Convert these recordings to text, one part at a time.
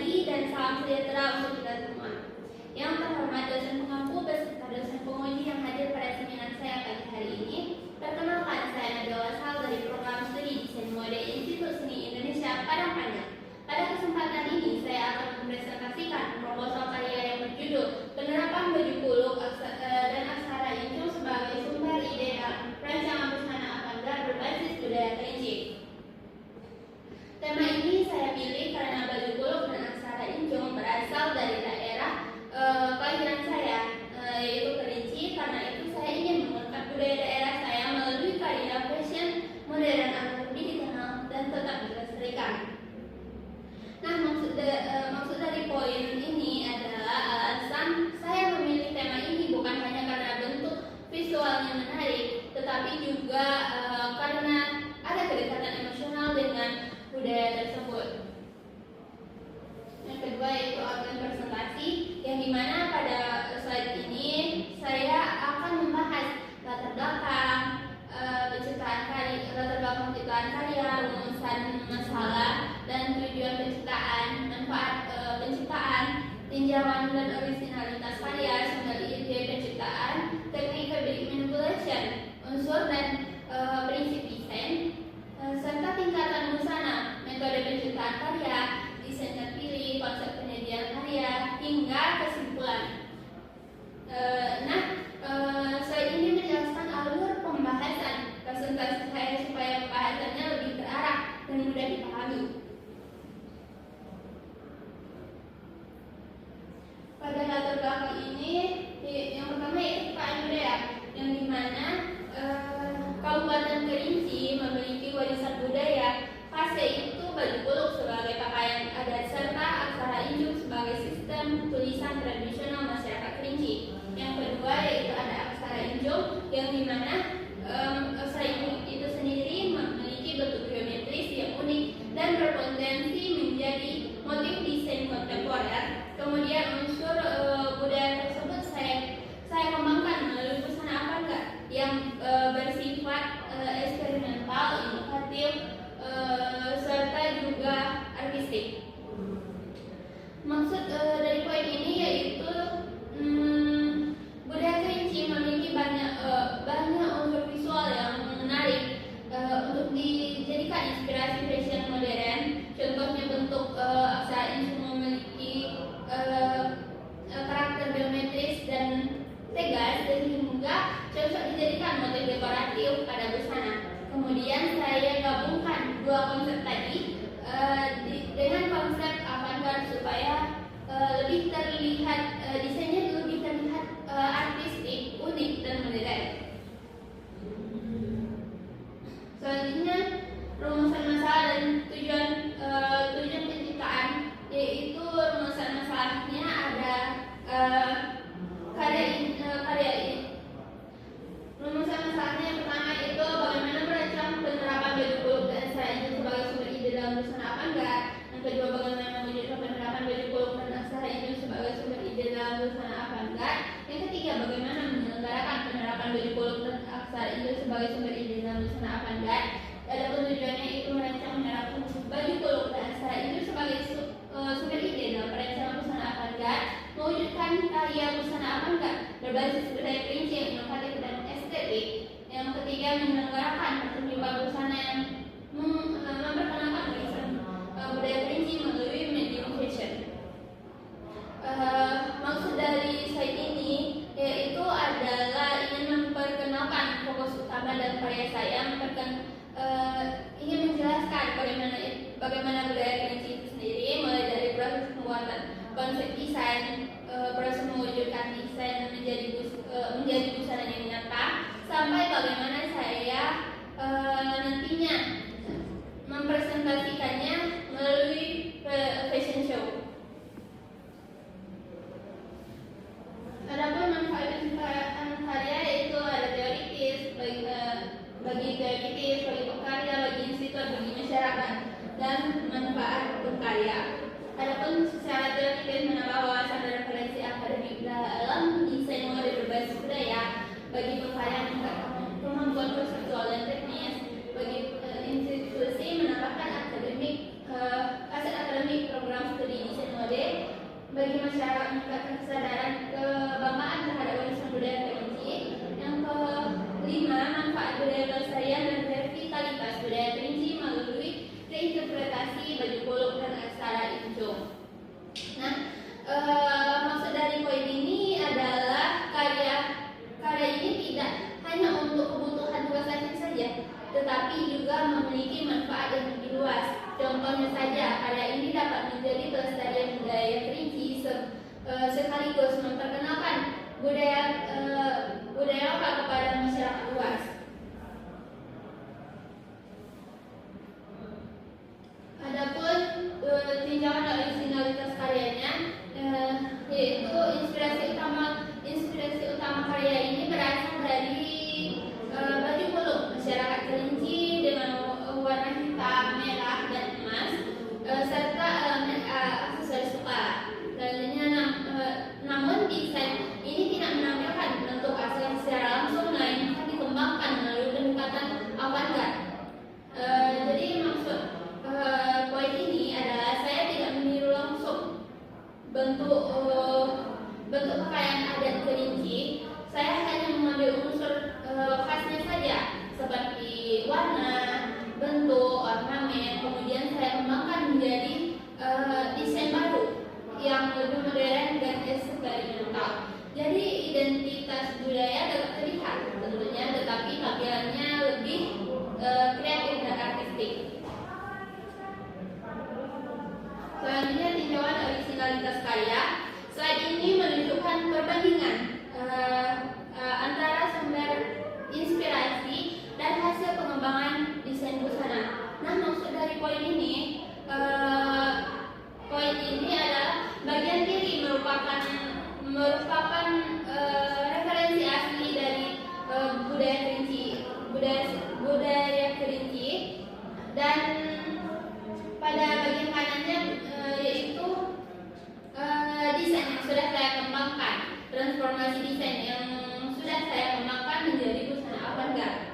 pagi dan salam sejahtera untuk kita semua. Yang terhormat dosen pengampu beserta dosen penguji yang hadir pada seminar saya pagi hari ini. Perkenalkan, saya Nabila Wasal dari program studi Desain Mode Institut Seni Indonesia Padang Panjang. Pada kesempatan ini saya akan mempresentasikan proposal karya yang berjudul Penerapan Baju Kuluk dan Aksara Injung sebagai sumber ide dalam rancangan busana avantgarde berbasis budaya Kerinci. Tema ini saya pilih karena baju kuluk dan aksara injung berasal dari daerah kelahiran saya, yaitu Kerinci. Karena itu saya ingin mengangkat budaya daerah saya melalui karya fashion modern agar lebih dikenal dan tetap dilestarikan. Nah, maksud dari poin ini adalah alasan saya memilih tema ini bukan hanya karena bentuk visualnya menarik, tetapi juga karena ada kedekatan emosional dengan budaya tersebut. Yang kedua yaitu organ presentasi, yang dimana pada slide ini saya akan membahas latar belakang penciptaan karya, rumusan masalah dan tujuan penciptaan, manfaat penciptaan, tinjauan dan originalitas karya, sumber ide penciptaan, teknik fabric manipulation, unsur dan prinsip desain, serta tingkatan busana, metode penciptaan karya, desain terpilih, konsep penyajian karya, hingga kesimpulan. Slide ini menjelaskan alur pembahasan presentasi saya supaya pembahasannya lebih terarah dan mudah dipahami. Pada latar belakang ini, yang pertama yaitu KM budaya, yang dimana Kabupaten Kerinci memiliki warisan budaya. Fase itu baju kuluk sebagai pakaian adat serta aksara injung sebagai sistem tulisan tradisional masyarakat Kerinci. Yang kedua yaitu ada aksara injung, yang dimana aksara injung itu sendiri memiliki bentuk geometris yang unik dan berpotensi menjadi motif desain kontemporer. Kemudian unsur budaya tersebut saya kembangkan melalui busana avantgarde yang bersifat eksperimental, inovatif, serta juga artistik. Maksud dari poin ini yaitu budaya Kerinci memiliki banyak unsur visual yang menarik untuk dijadikan inspirasi fashion modern. Contohnya bentuk aksara injung memiliki karakter geometris dan tegas sehingga cocok dijadikan motif dekoratif pada busana. Kemudian saya gabungkan dua konsep tadi dengan konsep avantgarde supaya lebih terlihat desainnya lebih terlihat artistik, unik dan modern. Selanjutnya rumusan masalah dan tujuan penciptaan, yaitu rumusan masalahnya ada rumusan masalahnya yang pertama itu bagaimana merancang penerapan baju kuluk dan aksara injung sebagai sumber ide dalam busana avantgarde. Yang kedua, bagaimana mewujudkan penerapan baju kuluk dan aksara injung sebagai sumber ide dalam busana avantgarde. Yang ketiga, bagaimana menyelenggarakan penerapan baju kuluk dan aksara injung sebagai sumber ide dalam busana avantgarde. Adapun tujuannya itu merancang menerapkan baju kuluk dan aksara injung sebagai sumber ide dalam perancangan busana avantgarde, mewujudkan karya busana avantgarde berbasis budaya Kerinci yang inovatif dan estetik. Yang ketiga, menyelenggarakan pertunjukan busana yang memperkenalkan warisan budaya Kerinci melalui medium fashion. Maksud dari slide ini yaitu adalah ingin memperkenalkan fokus utama dan karya saya, ingin menjelaskan bagaimana budaya Kerinci itu sendiri, mulai dari proses pembuatan konsep desain, proses mewujudkan desain menjadi busana yang nyata, sampai bagaimana saya nantinya mempresentasikannya melalui fashion show. Adapun manfaat penciptaan karya itu ada teoritis bagi teoritis, bagi pekarya, bagi institut, bagi masyarakat, dan manfaat berkarya. Adapun secara teoritis menambah wawasan dan sekaligus memperkenalkan budaya budaya lokal kepada masyarakat luas. Adapun tinjauan originalitas karyanya, yaitu inspirasi utama karya ini berasal dari baju puluk masyarakat Kerinci dengan warna hitam, merah, dan emas, serta elemen aksesoris kepala. Namun desain ini tidak menampilkan bentuk asli secara langsung, melainkan dikembangkan melalui pendekatan avant-garde. Jadi maksud poin ini adalah saya tidak meniru langsung bentuk pakaian adat Kerinci. Saya hanya mengambil unsur khasnya saja, seperti warna, bentuk, ornamen. Kemudian saya kembangkan menjadi desain baru yang lebih modern dan eksperimental. Jadi identitas budaya dapat terlihat tentunya, tetapi tampilannya lebih kreatif dan artistik. Selanjutnya tinjauan originalitas karya. Slide ini menunjukkan perbandingan antara sumber inspirasi dan hasil pengembangan desain busana. Nah, maksud dari poin ini adalah bagian kiri merupakan referensi asli dari budaya Kerinci, dan pada bagian kanannya yaitu desain yang sudah saya kembangkan, transformasi desain yang sudah saya kembangkan menjadi busana avant-garde.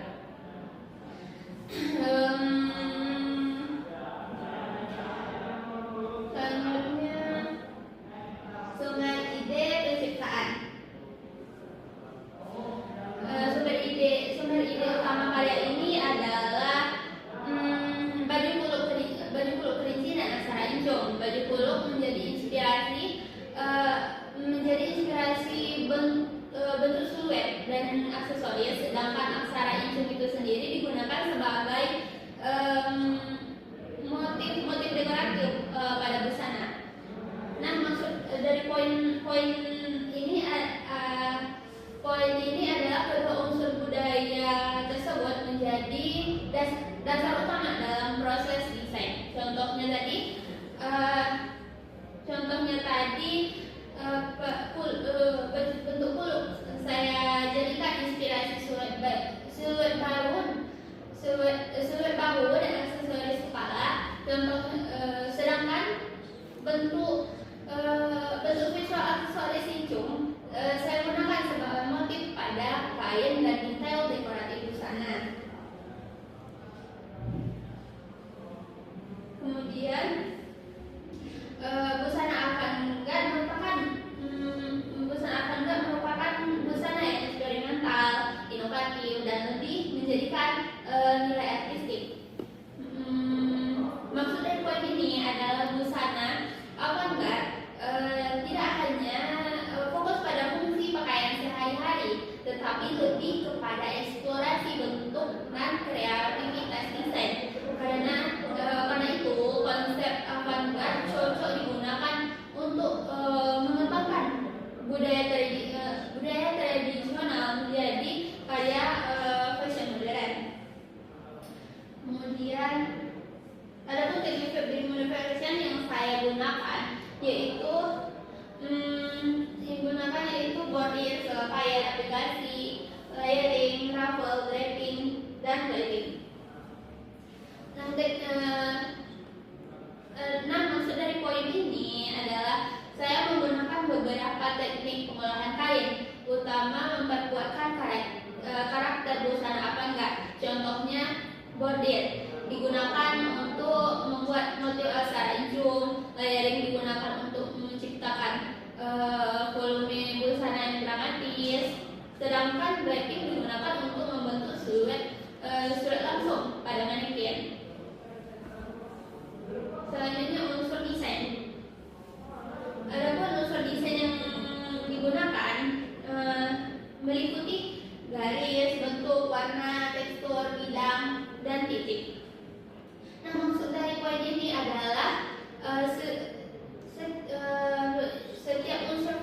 Selanjutnya sumber ide penciptaan. Sumber ide utama karya ini adalah baju puluk Kerinci dan aksara Injong. Baju puluk menjadi inspirasi bentuk siluet dan aksesoris, sedangkan aksara Injong itu sendiri digunakan sebagai motif dekoratif pada busana. Nah, maksud dari poin ini adalah kedua unsur budaya tersebut menjadi dasar utama dalam proses desain. Contohnya tadi bentuk puluk saya jadikan inspirasi siluet bahu dan aksesoris kepala. Sedangkan bentuk visual aksesoris Injong saya gunakan sebagai motif pada kain dan detail dekoratif busana. Kemudian busana avant-garde merupakan busana yang eksperimental, inovatif, dan lebih menjadikan nilai artistik. Maksud dari poin ini adalah busana avant-garde tidak hanya fokus pada fungsi pakaian sehari-hari, tetapi lebih kepada eksplorasi bentuk dan kreativitas desain. Karena itu konsep avant-garde cocok digunakan untuk mengembangkan budaya tradisional menjadi karya fashion modern. Kemudian ada teknik fabric manufacturing yang saya gunakan, yaitu bordir, kain aplikasi, layering, ruffle, draping, dan plating. Nah, maksud dari poin ini adalah saya menggunakan beberapa teknik pengolahan kain, utama memperkuatkan karakter busana avant-garde. Contohnya bordir digunakan untuk membuat motif aksara Injong, layering digunakan untuk menciptakan volume busana yang dramatis, sedangkan draping digunakan untuk membentuk siluet langsung pada manekin. Selanjutnya unsur desain. Adapun unsur desain yang digunakan meliputi garis, bentuk, warna, tekstur, bidang, dan titik. Nah, maksud dari poin ini adalah setiap unsur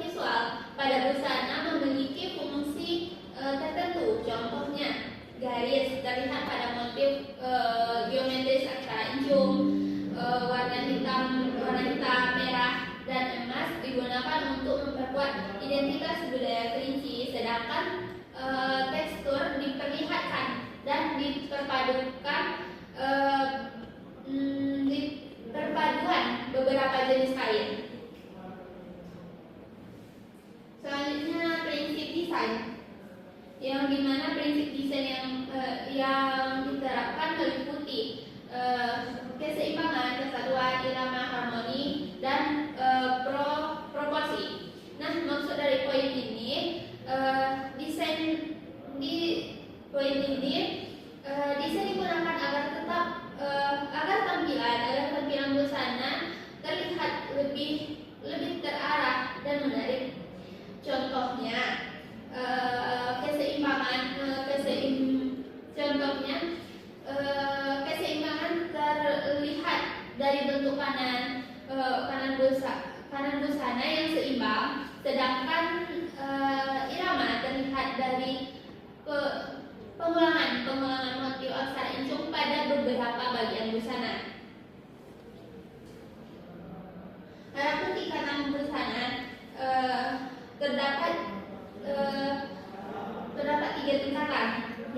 dari bentuk kanan busana yang seimbang, sedangkan irama terlihat dari pengulangan motif aksara incung pada beberapa bagian busana. Adapun di kanan busana terdapat tiga tingkatan,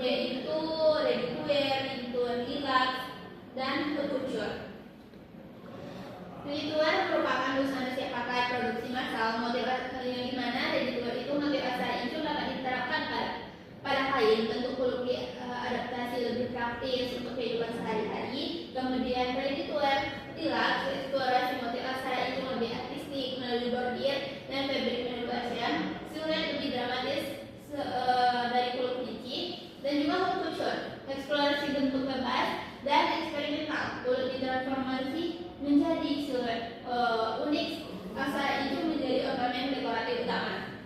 yaitu ready to wear, ready to deluxe, dan haute couture. Ready to wear merupakan busana siap pakai produksi massal, motif yang dimana ready to wear itu motif aksara incung dapat diterapkan pada kain, bentuk kuluk adaptasi lebih praktis untuk kehidupan sehari-hari. Kemudian ready to wear deluxe, eksplorasi motif aksara incung lebih artistik melalui bordir dan fabric manipulation, siluet lebih dramatis dari kuluk licin, dan juga haute couture, eksplorasi bentuk bebas dan eksperimental, kuluk ditransformasi menjadi siluet unik, aksara incung menjadi ornamen dekoratif utama.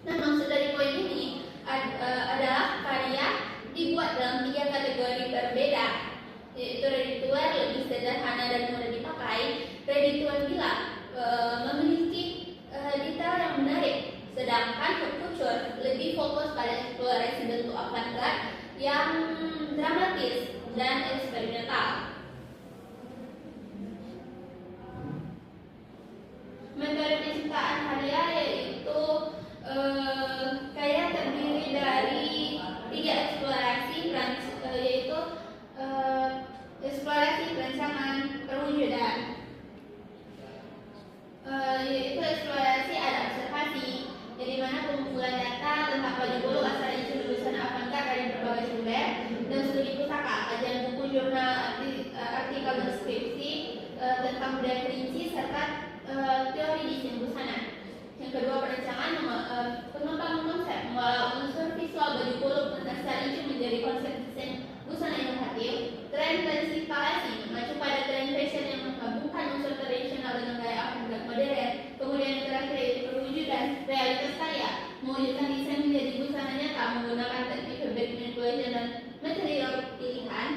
Nah, maksud dari poin ini adalah karya dibuat dalam 3 kategori berbeda, yaitu ready to wear lebih sederhana dan mudah dipakai, ready to wear deluxe memiliki detail yang menarik, sedangkan haute couture lebih fokus pada eksplorasi bentuk avant-garde yang dramatis dan eksperimental. Metode penciptaan karya yaitu karya terdiri dari 3 eksplorasi, yaitu eksplorasi, perancangan, perwujudan. Yaitu eksplorasi ada observasi, jadi mana pengumpulan data tentang baju bulu aksara incung lulusan avant-garde dari berbagai sumber, dan studi pusaka, kajian buku, jurnal, artikel, deskripsi tentang budaya kelinci, serta teori desain busana. Yang kedua, perancangan, pengembangan konsep, mengolah unsur visual baju bulu aksara incung menjadi konsep desain busana inovatif. Tren dan instalasi, mengacu pada tren fashion yang menggabungkan unsur tradisional dengan gaya avant-garde modern. Kemudian yang terakhir yaitu perwujudan, realitas karya, mewujudkan desain menjadi busana nyata menggunakan teknik fabric manipulation dan material pilihan.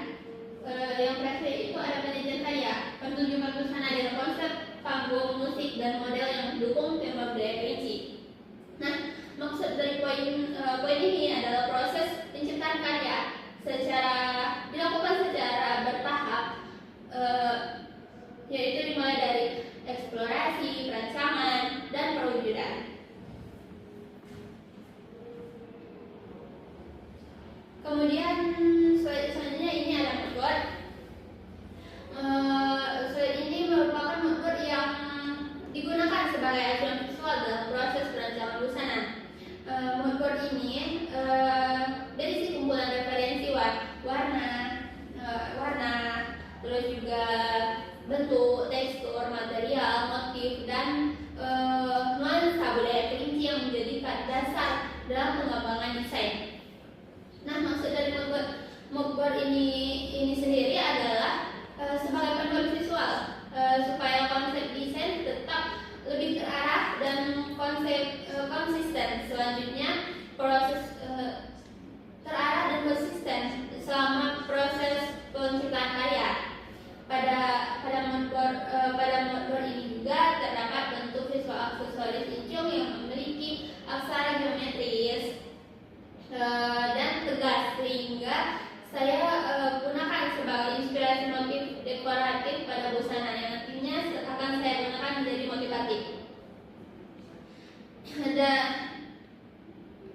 Yang terakhir itu ada manajemen karya, pertunjukan busana dengan konsep panggung, musik, dan model yang mendukung tema budaya kelinci. Nah, maksud dari poin ini adalah proses penciptaan karya dilakukan secara bertahap, yaitu dimulai dari eksplorasi, perancangan, dan perwujudan. Kemudian selanjutnya ini ada moodboard. Slide ini merupakan moodboard yang digunakan sebagai acuan visual dalam proses perancangan busana. Moodboard ini berisi kumpulan referensi warna, terus juga bentuk, tekstur, material, motif, dan nuansa budaya kelinci yang menjadi dasar dalam pengembangan desain. Nah, maksud dari moodboard ini sendiri adalah sebagai panduan visual supaya konsep desain tetap lebih terarah dan konsisten. Selanjutnya, proses terarah dan konsisten selama proses penciptaan karya. Pada moodboard ini juga terdapat bentuk visual aksesoris incung yang memiliki aksara geometris dan tegas, sehingga saya gunakan sebagai inspirasi motif dekoratif pada busana yang nantinya akan saya gunakan menjadi motif batik. Ada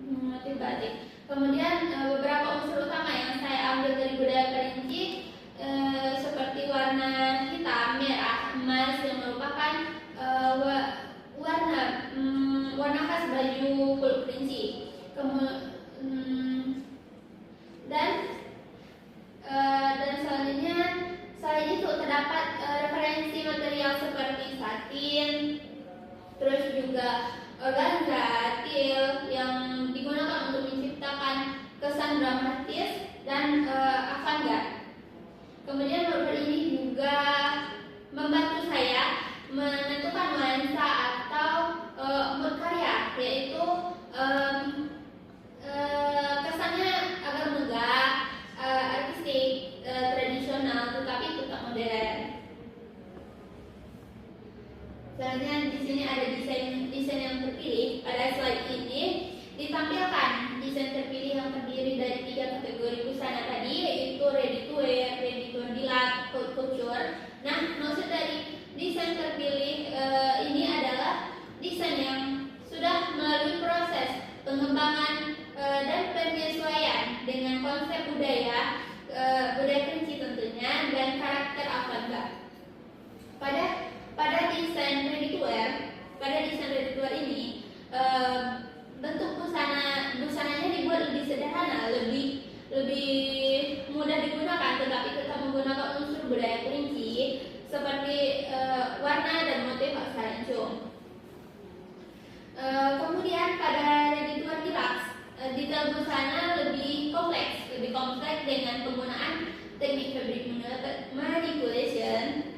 motif batik. Kemudian beberapa unsur utama yang saya ambil dari budaya kelinci seperti warna hitam, merah, emas yang merupakan warna khas baju kuluk kelinci. Dan selanjutnya selain itu terdapat referensi material seperti satin, terus juga organza, til yang digunakan untuk menciptakan kesan dramatis dan avant-garde. Kemudian moodboard ini juga membantu saya menentukan nuansa atau mood karya, yaitu kesannya agak megah, artistik, tradisional, tetapi tetap modern. Selanjutnya di sini ada desain yang terpilih. Pada slide ini ditampilkan desain terpilih yang terdiri dari 3 kategori busana tadi, yaitu ready to wear, ready to dilap, haute couture. Nah, maksud dari desain terpilih ini adalah desain yang sudah melalui proses pengembangan dan penyesuaian dengan konsep budaya Kerinci tentunya, dan karakter avant-garde. Pada desain ready to wear ini bentuk busananya dibuat lebih sederhana, lebih mudah digunakan, tetapi tetap menggunakan unsur budaya Kerinci seperti warna dan motif aksara encung. Kemudian pada ready to wear deluxe, detail busana lebih kompleks dengan penggunaan teknik fabric manipulation,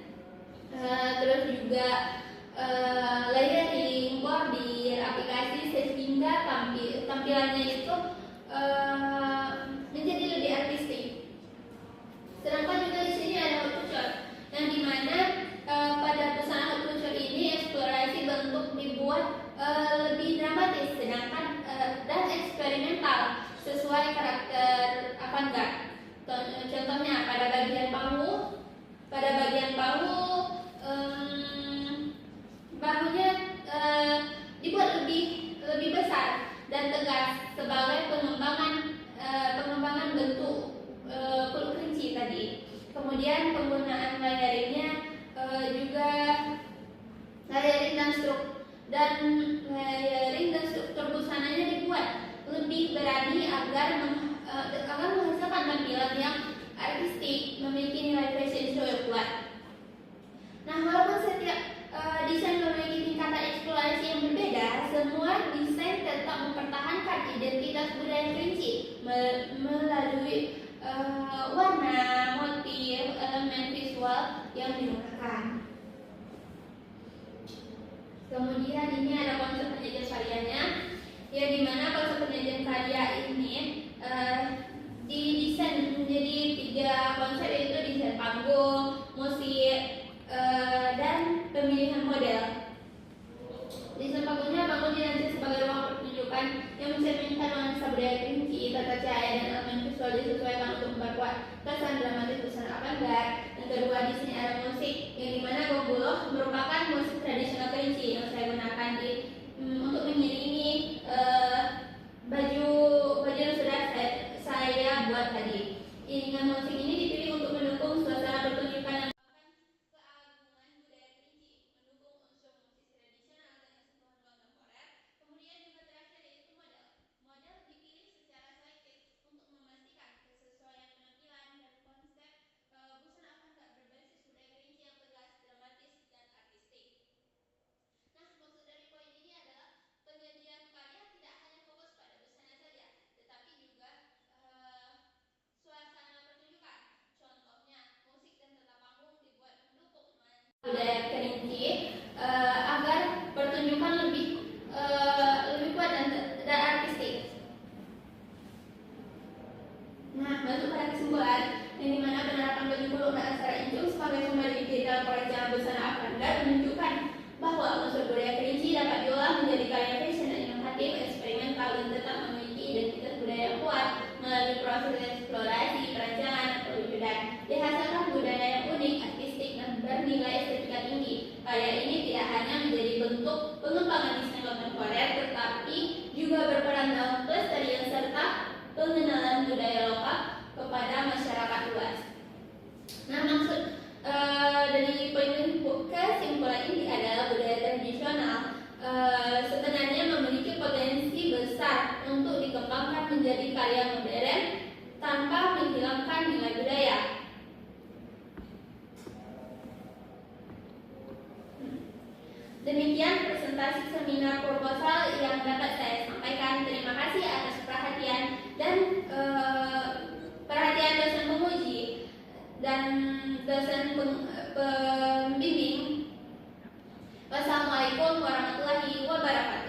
terus juga layering, bordir, aplikasi, sehingga tampilannya itu menjadi lebih artistik. Sedangkan juga di sini ada haute couture, yang dimana pada busana haute couture ini eksplorasi bentuk dibuat lebih dramatis, sedangkan dan eksperimental sesuai karakter avant-garde. Contohnya pada bagian bahu bahunya dibuat lebih besar dan tegas sebagai pengembangan bentuk kulit Kerinci tadi. Kemudian penggunaan layeringnya juga layering dan struktur busananya dibuat lebih berani agar menghasilkan tampilan yang artistik, memiliki nilai fashion show yang kuat. Nah, walaupun setiap desain memiliki tingkatan eksplorasi yang berbeda, semua desain tetap mempertahankan identitas budaya Kerinci melalui warna, motif, elemen visual yang digunakan. Kemudian ini ada konsep penyajian karyanya, yang dimana konsep penyajian karya ini didesain menjadi 3 konsep, yaitu desain panggung, musik, dan pemilihan model. Desain panggungnya dirancang sebagai ruang pertunjukan yang mencerminkan nuansa budaya Kerinci, tata cahaya dan elemen visual disesuaikan untuk memperkuat kesan dramatis busana avant-garde. Yang kedua, di sini ada musik, yang dimana gongguloh merupakan musik tradisional Kerinci yang saya gunakan untuk mengiringi baju yang sudah saya buat tadi. Iringan musik ini dipilih untuk mendukung suasana pertunjukan yang keagungan budaya Kerinci, mendukung unsur musik tradisional dengan sentuhan kontemporer. Kemudian juga terakhir yaitu model. Model dipilih secara selektif untuk memastikan kesesuaian penampilan dan konsep busana avant-garde berbasis budaya Kerinci yang tegas, dramatis, dan artistik. Nah, maksud dari poin ini adalah penyajian karya tidak hanya fokus pada busana saja, tetapi juga suasana pertunjukan. Contohnya, musik dan tata panggung dibuat mendukung nuansa budaya Kerinci agar pertunjukan lebih kuat dan artistik. Nah, masuk pada kesimpulan, yang dimana penerapan baju kuluk dan aksara encung sebagai sumber digital perencanaan busana avant-garde menunjukkan bahwa unsur budaya Kerinci dapat diolah menjadi karya fashion yang inovatif, eksperimental, dan tetap memiliki identitas budaya yang kuat melalui proses eksplorasi, perancangan, dan perwujudan. Dihasilkan budaya yang unik, artistik, dan bernilai estetika tinggi. Karya ini tidak hanya menjadi bentuk pengembangan desain kontemporer, tetapi juga berperan dalam pelestarian serta pengenalan budaya lokal kepada masyarakat luas. Nah, maksud dari kesimpulan ini adalah budaya tradisional sebenarnya memiliki potensi besar untuk dikembangkan menjadi karya modern tanpa menghilangkan nilai budaya. Demikian presentasi seminar proposal yang dapat saya sampaikan. Terima kasih atas perhatian dan